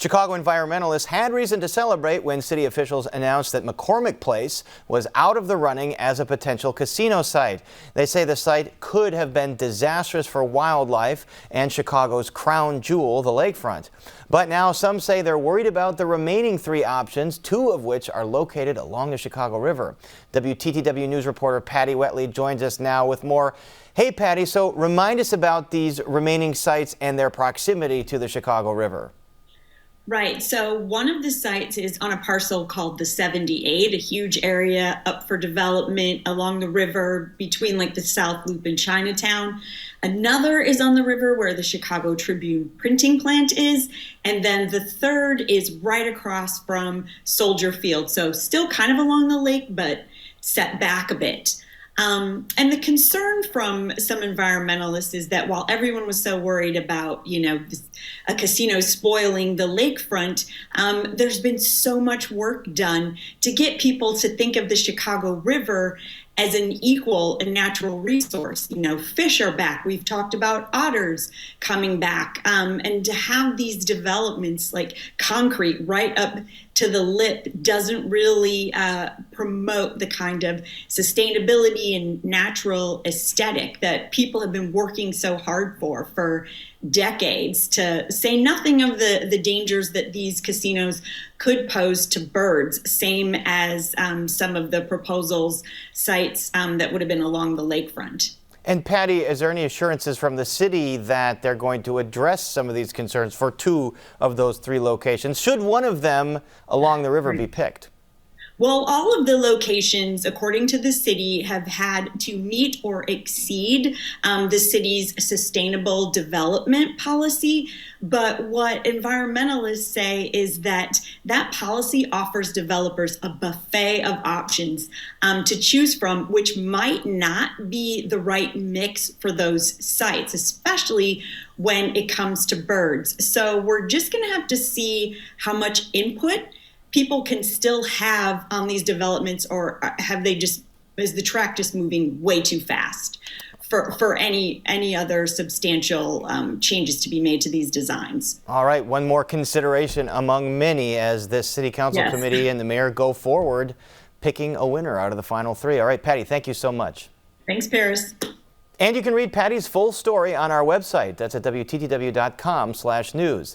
Chicago environmentalists had reason to celebrate when city officials announced that McCormick Place was out of the running as a potential casino site. They say the site could have been disastrous for wildlife and Chicago's crown jewel, the lakefront. But now some say they're worried about the remaining three options, two of which are located along the Chicago River. WTTW News reporter Patty Wetley joins us now with more. Hey Patty, so remind us about these remaining sites and their proximity to the Chicago River. Right. So one of the sites is on a parcel called the 78, a huge area up for development along the river between like the South Loop and Chinatown. Another is on the river where the Chicago Tribune printing plant is. And then the third is right across from Soldier Field. So still kind of along the lake, but set back a bit. And the concern from some environmentalists is that while everyone was so worried about, a casino spoiling the lakefront, there's been so much work done to get people to think of the Chicago River as an equal and natural resource. Fish are back. We've talked about otters coming back. And to have these developments like concrete right up to the lip doesn't really promote the kind of sustainability and natural aesthetic that people have been working so hard for decades, to say nothing of the dangers that these casinos could pose to birds, same as some of the proposals sites that would have been along the lakefront. And Patty, is there any assurances from the city that they're going to address some of these concerns for two of those three locations, should one of them along the river be picked? Well, all of the locations, according to the city, have had to meet or exceed the city's sustainable development policy. But what environmentalists say is that that policy offers developers a buffet of options to choose from, which might not be the right mix for those sites, especially when it comes to birds. So we're just going to have to see how much input people can still have on these developments, or is the track just moving way too fast for any other substantial changes to be made to these designs? All right, one more consideration among many as this city council committee and the mayor go forward picking a winner out of the final three. All right, Patty, thank you so much. Thanks, Paris. And you can read Patty's full story on our website. That's at WTTW.com/news.